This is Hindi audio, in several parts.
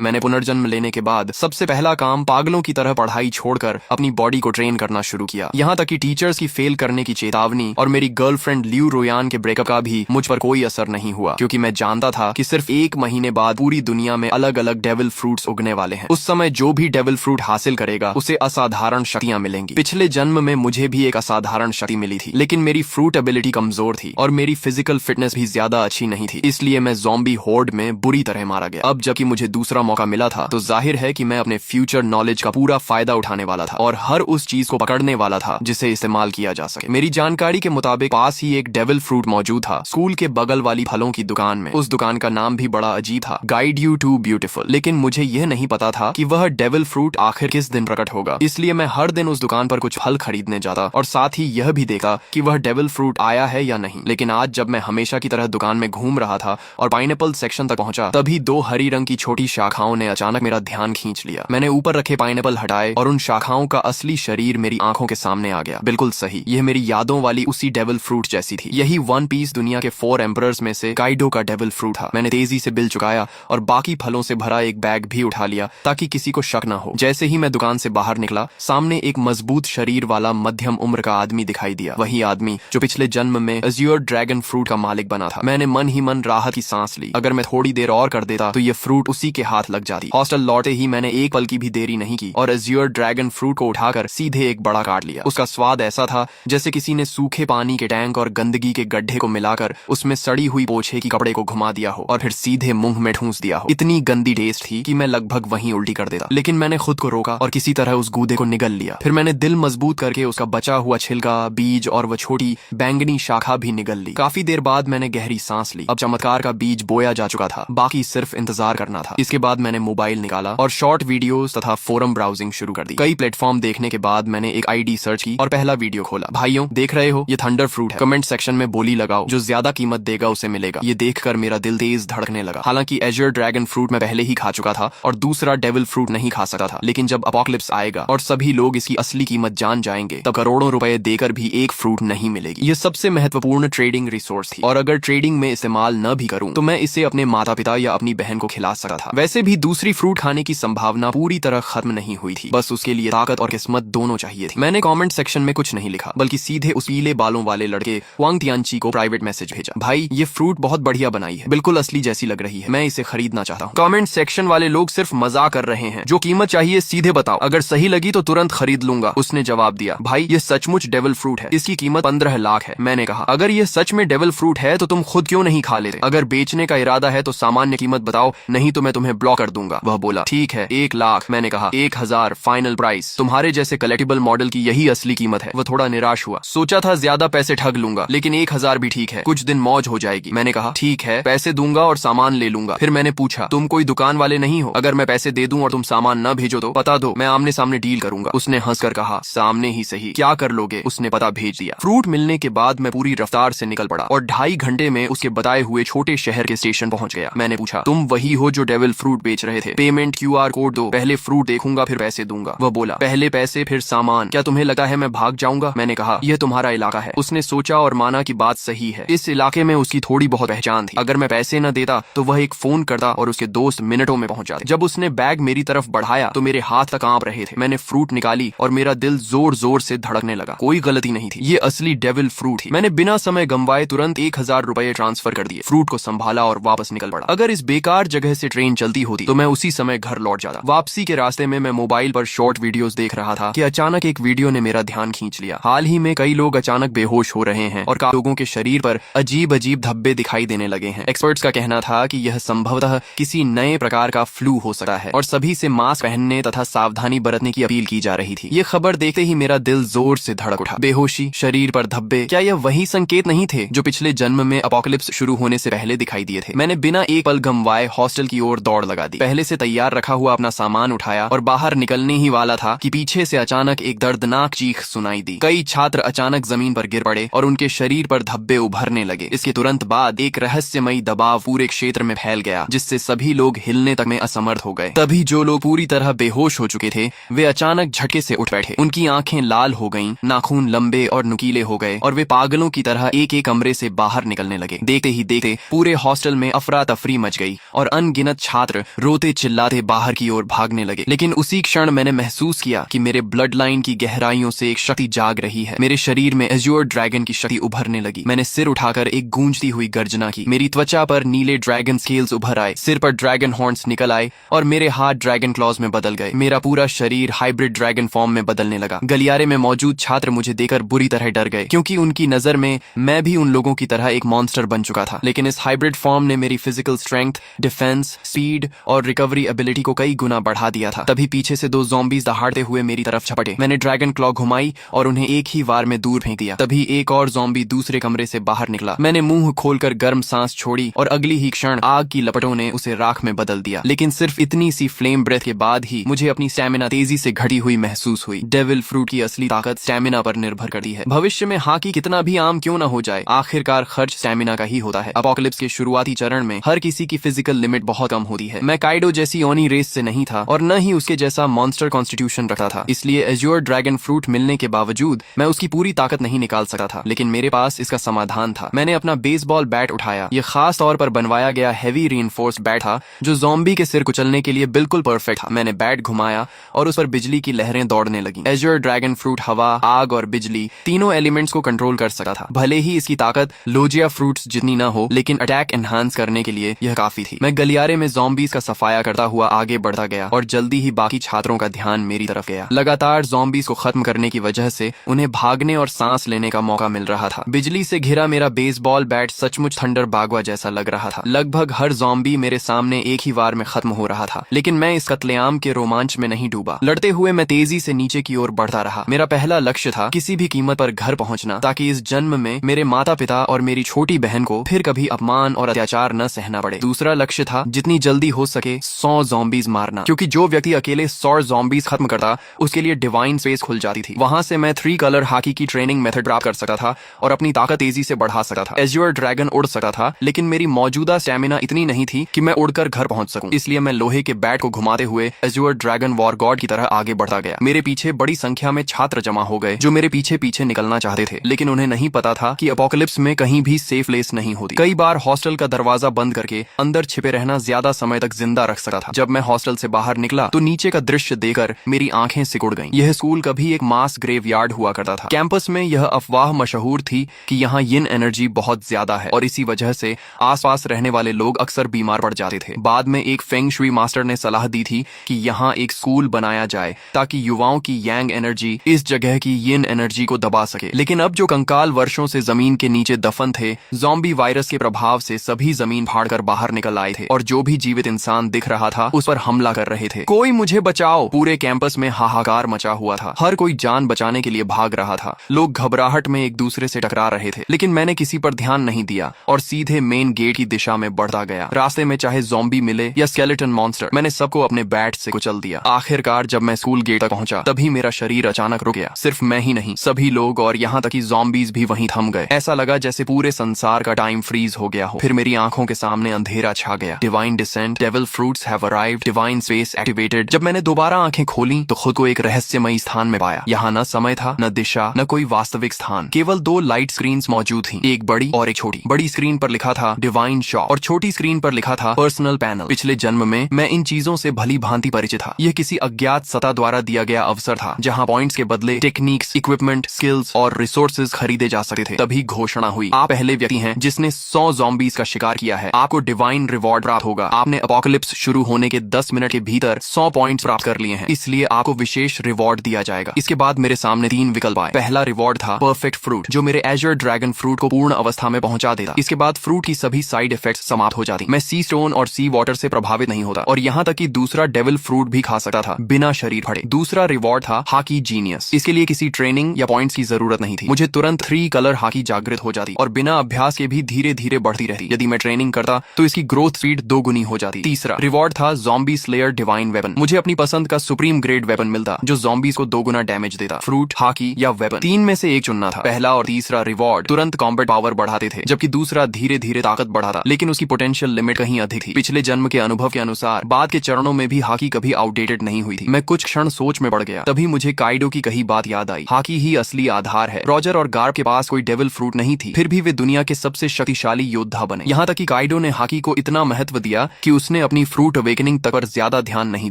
मैंने पुनर्जन्म लेने के बाद सबसे पहला काम पागलों की तरह पढ़ाई छोड़कर अपनी बॉडी को ट्रेन करना शुरू किया। यहाँ तक कि टीचर्स की फेल करने की चेतावनी और मेरी गर्लफ्रेंड लियू रोयान के ब्रेकअप का भी मुझ पर कोई असर नहीं हुआ, क्योंकि मैं जानता था कि सिर्फ 1 महीने बाद पूरी दुनिया में अलग अलग डेविल फ्रूट्स उगने वाले हैं। उस समय जो भी डेविल फ्रूट हासिल करेगा उसे असाधारण शक्तियां मिलेंगी। पिछले जन्म में मुझे भी एक असाधारण शक्ति मिली थी, लेकिन मेरी फ्रूट एबिलिटी कमजोर थी और मेरी फिजिकल फिटनेस भी ज्यादा अच्छी नहीं थी, इसलिए मैं ज़ॉम्बी होर्ड में बुरी तरह मारा गया। अब जबकि मुझे दूसरा मौका मिला था तो जाहिर है कि मैं अपने फ्यूचर नॉलेज का पूरा फायदा उठाने वाला था और हर उस चीज को पकड़ने वाला था जिसे इस्तेमाल किया जा सके। मेरी जानकारी के मुताबिक पास ही एक डेविल फ्रूट मौजूद था, स्कूल के बगल वाली फलों की दुकान में। उस दुकान का नाम भी बड़ा अजीब था, गाइड यू टू ब्यूटीफुल। लेकिन मुझे यह नहीं पता था कि वह डेविल फ्रूट आखिर किस दिन प्रकट होगा, इसलिए मैं हर दिन उस दुकान पर कुछ फल खरीदने जाता और साथ ही यह भी देखा कि वह डेविल फ्रूट आया है या नहीं। लेकिन आज जब मैं हमेशा की तरह दुकान में घूम रहा था और पाइनएप्पल सेक्शन तक पहुंचा, तभी 2 हरी रंग की छोटी शाखाओं ने अचानक मेरा ध्यान खींच लिया। मैंने ऊपर रखे पाइनएप्पल हटाए और उन शाखाओं का असली शरीर मेरी आंखों के सामने आ गया। बिल्कुल सही, यह मेरी यादों वाली उसी डेविल फ्रूट जैसी थी। यही वन पीस दुनिया के 4 एम्परर्स में से काइडो का डेविल फ्रूट था। मैंने तेजी से बिल चुकाया और बाकी फलों से भरा एक बैग भी उठा लिया ताकि किसी को शक न हो। जैसे ही मैं दुकान से बाहर निकला, सामने एक मजबूत शरीर वाला मध्यम उम्र का आदमी दिखाई दिया, वही आदमी जो पिछले जन्म में अज़्योर ड्रैगन फ्रूट का मालिक बना था। मैंने मन ही मन राहत की सांस ली। अगर मैं थोड़ी देर और कर देता तो ये फ्रूट उसी के हाथ लग जाती। हॉस्टल लौटे ही मैंने एक पल की भी देरी नहीं की और अज़्योर ड्रैगन फ्रूट को उठाकर सीधे एक बड़ा काट लिया। उसका स्वाद ऐसा था जैसे किसी ने सूखे पानी के टैंक और गंदगी के गड्ढे को मिलाकर उसमें सड़ी हुई पोछे की कपड़े को घुमा दिया हो और फिर सीधे मुंह में ठूंस दिया हो। इतनी गंदी टेस्ट थी कि मैं लगभग वहीं उल्टी कर देता, लेकिन मैंने खुद को रोका और किसी तरह उस गूदे को निगल लिया। फिर मैंने दिल मजबूत करके उसका बचा हुआ छिलका, बीज और वह छोटी बैंगनी शाखा भी निगल ली। काफी देर बाद मैंने गहरी सांस ली। अब चमत्कार का बीज बोया जा चुका था, बाकी सिर्फ इंतजार करना था। इसके बाद मैंने मोबाइल निकाला और शॉर्ट वीडियोस तथा फोरम ब्राउजिंग शुरू कर दी। कई प्लेटफॉर्म देखने के बाद मैंने एक आईडी सर्च की और पहला वीडियो खोला। भाइयों, देख रहे हो, ये थंडर फ्रूट है। कमेंट सेक्शन में बोली लगाओ, जो ज्यादा कीमत देगा उसे मिलेगा। ये देखकर मेरा दिल तेज धड़कने लगा। हालांकि अज़्योर ड्रैगन फ्रूट मैं पहले ही खा चुका था और दूसरा डेविल फ्रूट नहीं खा सकता था, लेकिन जब अपोकलिप्स आएगा और सभी लोग इसकी असली कीमत जान जाएंगे, तब करोड़ों रुपए देकर भी एक फ्रूट नहीं मिलेगी। ये सबसे महत्वपूर्ण ट्रेडिंग रिसोर्स थी और अगर ट्रेडिंग में इस्तेमाल न भी करूं तो मैं इसे अपने माता पिता या अपनी बहन को खिला सकता था। वैसे भी दूसरी फ्रूट खाने की संभावना पूरी तरह खत्म नहीं हुई थी, बस उसके लिए ताकत और किस्मत दोनों चाहिए थी। मैंने कमेंट सेक्शन में कुछ नहीं लिखा, बल्कि सीधे उस पीले बालों वाले लड़के वांग तियानची को प्राइवेट मैसेज भेजा। भाई, ये फ्रूट बहुत बढ़िया बनाई है, बिल्कुल असली जैसी लग रही है, मैं इसे खरीदना चाहता हूँ। कमेंट सेक्शन वाले लोग सिर्फ मजाक कर रहे हैं, जो कीमत चाहिए सीधे बताओ, अगर सही लगी तो तुरंत खरीद लूंगा। उसने जवाब दिया, भाई ये सचमुच डेविल फ्रूट है, इसकी कीमत 15 लाख है। मैंने कहा, अगर ये सच में डेविल फ्रूट है तो तुम खुद क्यों नहीं खा लेते? अगर बेचने का इरादा है तो सामान्य कीमत बताओ, नहीं तो मैं तुम्हें ब्लॉक कर दूंगा। वह बोला, ठीक है 1 लाख। मैंने कहा 1000 फाइनल प्राइस। तुम्हारे जैसे कलेक्टिबल मॉडल की यही असली कीमत है। वह थोड़ा निराश हुआ, सोचा था ज्यादा पैसे ठग लूंगा, लेकिन 1000 भी ठीक है, कुछ दिन मौज हो जाएगी। मैंने कहा, ठीक है, पैसे दूंगा और सामान ले लूंगा। फिर मैंने पूछा, तुम कोई दुकान वाले नहीं हो? अगर मैं पैसे दे दूं और तुम सामान न भेजो तो बता दो, मैं आमने सामने डील करूंगा। उसने हंसकर कहा, सामने ही सही, क्या कर लोगे? उसने पता भेज दिया। फ्रूट मिलने के बाद मैं पूरी रफ्तार से निकल पड़ा और 2.5 घंटे में उसके बताए हुए छोटे शहर के स्टेशन पहुंच गया। मैंने पूछा, तुम वही हो जो डेविल फ्रूट बेच रहे थे? पेमेंट QR कोड दो, पहले फ्रूट देखूंगा फिर पैसे दूंगा। वह बोला, पहले पैसे फिर सामान। क्या तुम्हें लगता है मैं भाग जाऊंगा? मैंने कहा, यह तुम्हारा इलाका है। उसने सोचा और माना कि बात सही है, इस इलाके में उसकी थोड़ी बहुत पहचान थी। अगर मैं पैसे न देता तो वह एक फोन करता और उसके दोस्त मिनटों में पहुंच जाते। जब उसने बैग मेरी तरफ बढ़ाया तो मेरे हाथ तक कांप रहे थे। मैंने फ्रूट निकाली और मेरा दिल जोर जोर से धड़कने लगा। कोई गलती नहीं थी, ये असली डेविल फ्रूट थी। मैंने बिना समय गंवाए तुरंत 1000 रुपए ट्रांसफर कर दिए, फ्रूट को संभाला और वापस निकल पड़ा। अगर इस बेकार जगह से ट्रेन चलती होती तो मैं उसी समय घर लौट जाता। वापसी के रास्ते में मैं मोबाइल पर शॉर्ट वीडियोस देख रहा था कि अचानक एक वीडियो ने मेरा ध्यान खींच लिया। हाल ही में कई लोग अचानक बेहोश हो रहे हैं और लोगों के शरीर पर अजीब अजीब धब्बे दिखाई देने लगे हैं। एक्सपर्ट्स का कहना था कि यह संभवतः किसी नए प्रकार का फ्लू हो सकता है और सभी से मास्क पहनने तथा सावधानी बरतने की अपील की जा रही थी। ये खबर देखते ही मेरा दिल जोर से धड़क उठा। बेहोशी, शरीर पर धब्बे, क्या यह वही संकेत नहीं थे जो पिछले जन्म में अपोकलिप्स शुरू होने से पहले दिखाई दिए थे? मैंने बिना एक पल गंवाए हॉस्टल की ओर दौड़ लगा दी। पहले से तैयार रखा हुआ अपना सामान उठाया और बाहर निकलने ही वाला था कि पीछे से अचानक एक दर्दनाक चीख सुनाई दी। कई छात्र अचानक जमीन पर गिर पड़े और उनके शरीर पर धब्बे उभरने लगे। इसके तुरंत बाद एक रहस्यमयी दबाव पूरे क्षेत्र में फैल गया, जिससे सभी लोग हिलने तक में असमर्थ हो गए। तभी जो लोग पूरी तरह बेहोश हो चुके थे वे अचानक झटके से उठ बैठे। उनकी आंखें लाल हो गईं, नाखून लंबे और नुकीले हो गए और वे पागलों की तरह एक एक कमरे से बाहर निकलने लगे। देखते ही देखते पूरे हॉस्टल में अफरा तफरी मच गई और अनगिनत छात्र रोते चिल्लाते बाहर की ओर भागने लगे। लेकिन उसी क्षण मैंने महसूस किया कि मेरे ब्लड लाइन की गहराइयों से एक शक्ति जाग रही है। मेरे शरीर में एज्योर ड्रैगन की शक्ति उभरने लगी। मैंने सिर उठाकर एक गूंजती हुई गर्जना की। मेरी त्वचा पर नीले ड्रैगन स्केल्स उभर आए, सिर पर ड्रैगन हॉर्न्स निकल आए और मेरे हाथ ड्रैगन क्लॉज में बदल गए। मेरा पूरा शरीर हाइब्रिड ड्रैगन फॉर्म में बदलने लगा। गलियारे में मौजूद छात्र मुझे देखकर बुरी तरह डर गए, क्योंकि उनकी नजर में मैं भी उन लोगों की तरह एक मॉन्स्टर बन चुका था। लेकिन इस हाइब्रिड फॉर्म ने मेरी फिजिकल स्ट्रेंथ, डिफेंस, स्पीड और रिकवरी एबिलिटी को कई गुना बढ़ा दिया था। तभी पीछे से 2 ज़ॉम्बीज दहाड़ते हुए मेरी तरफ झपटे। मैंने ड्रैगन क्लॉ घुमाई और उन्हें एक ही वार में दूर फेंक दिया। तभी एक और ज़ॉम्बी दूसरे कमरे से बाहर निकला। मैंने मुंह खोलकर गर्म सांस छोड़ी और अगली ही क्षण आग की लपटों ने उसे राख में बदल दिया। लेकिन सिर्फ इतनी सी फ्लेम ब्रेथ के बाद ही मुझे अपनी स्टैमिना तेजी से घटी हुई महसूस हुई। डेविल फ्रूट की असली ताकत स्टैमिना पर निर्भर करती है। भविष्य में हाकी कितना भी आम क्यों न हो जाए, आखिरकार खर्च स्टैमिना का ही होता है। अपोकलिप्स के शुरुआती चरण में हर किसी की फिजिकल लिमिट बहुत कम होती है। मैं काइडो जैसी ओनी रेस से नहीं था और न ही उसके जैसा मॉन्स्टर कॉन्स्टिट्यूशन रखता था। इसलिए एज्योर ड्रैगन फ्रूट मिलने के बावजूद मैं उसकी पूरी ताकत नहीं निकाल सकता था। लेकिन मेरे पास इसका समाधान था। मैंने अपना बेसबॉल बैट उठाया। यह खास तौर पर बनवाया गया हैवी रीइंफोर्स्ड बैट था, जो ज़ॉम्बी के सिर कुचलने के लिए बिल्कुल परफेक्ट था। मैंने बैट घुमाया और उस पर बिजली की लहरें दौड़ने लगी। एज्योर ड्रैगन फ्रूट हवा, आग और बिजली तीनों एलिमेंट्स को कंट्रोल कर सकता था। भले ही इसकी ताकत लोजिया फ्रूट्स जितनी ना हो, लेकिन अटैक एनहांस करने के लिए यह काफी थी। मैं गलियारे में ज़ॉम्बीज का सफाया करता हुआ आगे बढ़ता गया और जल्दी ही बाकी छात्रों का ध्यान मेरी तरफ गया। लगातार ज़ॉम्बीज को खत्म करने की वजह से उन्हें भागने और सांस लेने का मौका मिल रहा था। बिजली से घिरा मेरा बेसबॉल बैट सचमुच थंडर बागवा जैसा लग रहा था। लगभग हर ज़ॉम्बी मेरे सामने एक ही वार में खत्म हो रहा था। लेकिन मैं इस कत्लेआम के रोमांच में नहीं डूबा। लड़ते हुए मैं तेजी से नीचे की ओर बढ़ता रहा। मेरा पहला लक्ष्य था किसी भी कीमत पर घर पहुंचना, ताकि इस जन्म में मेरे माता पिता और मेरी छोटी बहन को फिर कभी अपमान और अत्याचार न सहना पड़े। दूसरा लक्ष्य था जितनी जल्दी हो सके 100 ज़ॉम्बीज मारना, क्योंकि जो व्यक्ति अकेले 100 ज़ॉम्बीज खत्म करता उसके लिए डिवाइन स्पेस खुल जाती थी। वहां से मैं 3 कलर हाकी की ट्रेनिंग मेथड प्राप्त कर सकता था और अपनी ताकत तेजी से बढ़ा सकता था। एज्योर ड्रैगन उड़ सकता था, लेकिन मेरी मौजूदा स्टैमिना इतनी नहीं थी कि मैं उड़कर घर पहुंच सकूं। इसलिए मैं लोहे के बैट को घुमाते हुए एज्योर ड्रैगन वॉर गॉड की तरह आगे बढ़ता गया। मेरे पीछे बड़ी संख्या में छात्र जमा हो गए जो मेरे पीछे पीछे निकलना चाहते थे, लेकिन उन्हें नहीं पता था कि अपोकलिप्स में कहीं भी सेफ प्लेस नहीं होती। कई बार हॉस्टल का दरवाजा बंद करके अंदर छिपे रहना ज्यादा समय तक जिंदा रख सकता था। जब मैं हॉस्टल से बाहर निकला तो नीचे का दृश्य देखकर मेरी आंखें सिकुड़ गईं। यह स्कूल कभी एक मास ग्रेवयार्ड हुआ करता था। कैंपस में यह अफवाह मशहूर थी कि यहाँ यिन एनर्जी बहुत ज्यादा है और इसी वजह से आसपास रहने वाले लोग अक्सर बीमार पड़ जाते थे। बाद में एक फेंग शुई मास्टर ने सलाह दी थी कि यहाँ एक स्कूल बनाया जाए ताकि युवाओं की यांग एनर्जी इस जगह की यिन एनर्जी को दबा सके। लेकिन अब जो कंकाल वर्षों से जमीन के नीचे दफन थे, ज़ॉम्बी वायरस के प्रभाव से सभी जमीन फाड़कर बाहर निकल आए थे और जो भी जीवित इंसान दिख रहा था उस पर हमला कर रहे थे। कोई मुझे बचाओ! पूरे कैंपस में हाहाकार मचा हुआ था। हर कोई जान बचाने के लिए भाग रहा था। लोग घबराहट में एक दूसरे से टकरा रहे थे, लेकिन मैंने किसी पर ध्यान नहीं दिया और सीधे मेन गेट की दिशा में बढ़ता गया। रास्ते में चाहे ज़ॉम्बी मिले या स्केलेटन मॉन्स्टर, मैंने सबको अपने बैट से कुचल दिया। आखिरकार जब मैं स्कूल गेट तक पहुंचा तभी मेरा शरीर अचानक रुक गया। सिर्फ मैं ही नहीं, सभी लोग और यहाँ तक कि ज़ॉम्बीज भी वहीं थम गए। ऐसा लगा जैसे पूरे संसार का टाइम फ्रीज हो गया हो। फिर मेरी आंखों के सामने अंधेरा छा गया। Divine descent, devil fruits have arrived, divine space activated. जब मैंने दोबारा आंखें खोली तो खुद को एक रहस्यमयी स्थान में पाया। यहाँ न समय था, न दिशा, न कोई वास्तविक स्थान। केवल 2 लाइट स्क्रीन्स मौजूद थी, एक बड़ी और एक छोटी। बड़ी स्क्रीन पर लिखा था डिवाइन शॉप और छोटी स्क्रीन पर लिखा था पर्सनल पैनल। पिछले जन्म में मैं इन चीजों से भली भांति परिचित था। यह किसी अज्ञात सत्ता द्वारा दिया गया अवसर था जहाँ पॉइंट्स के बदले टेक्निक्स, इक्विपमेंट, स्किल्स और रिसोर्सेज खरीदे जा सकते थे। तभी घोषणा हुई, आप पहले व्यक्ति हैं जिसने 100 ज़ॉम्बीज का शिकार किया है। आपको डिवाइन रिवॉर्ड प्राप्त होगा। आपने अपोकलिप्स शुरू होने के 10 मिनट के भीतर 100 पॉइंट्स प्राप्त कर लिए हैं, इसलिए आपको विशेष रिवॉर्ड दिया जाएगा। इसके बाद मेरे सामने 3 विकल्प आए। पहला रिवॉर्ड था परफेक्ट फ्रूट, जो मेरे एज्योर ड्रैगन फ्रूट को पूर्ण अवस्था में पहुंचा देता। इसके बाद फ्रूट की सभी साइड इफेक्ट्स समाप्त हो जाती। मैं सी स्टोन और सी वाटर से प्रभावित नहीं होता और यहाँ तक कि दूसरा डेविल फ्रूट भी खा सकता था बिना शरीर फटे। दूसरा रिवॉर्ड था हाकी जीनियस। इसके लिए किसी ट्रेनिंग या पॉइंट्स की जरूरत नहीं थी। मुझे तुरंत 3 कलर हाकी जागृत हो जाती और बिना अभ्यास के भी धीरे धीरे बढ़ती रहती। यदि मैं ट्रेनिंग करता तो इसकी ग्रोथ स्पीड 2 गुनी हो जाती। तीसरा रिवॉर्ड था ज़ॉम्बी स्लेयर डिवाइन वेपन। मुझे अपनी पसंद का सुप्रीम ग्रेड वेपन मिलता जो ज़ॉम्बीज को 2 गुना डैमेज देता। फ्रूट, हाकी या वेपन, 3 में से एक चुनना था। पहला और तीसरा रिवॉर्ड तुरंत कॉम्बैट पावर बढ़ाते थे, जबकि दूसरा धीरे धीरे ताकत बढ़ाता, लेकिन उसकी पोटेंशियल लिमिट कहीं अधिक थी। पिछले जन्म के अनुभव के अनुसार बाद के चरणों में भी हाकी कभी आउटडेटेड नहीं हुई थी। मैं कुछ क्षण सोच में पड़ गया। तभी मुझे काइडो की कही बात याद आई, हाकी ही असली आधार है। रॉजर और गार्ब के पास कोई डेविल फ्रूट नहीं थी, फिर भी वे दुनिया के सबसे शक्तिशाली योद्धा बने। यहाँ तक कि काइडो ने हाकी को इतना महत्व दिया कि उसने उसने अपनी फ्रूट अवेकनिंग तक पर ज्यादा ध्यान नहीं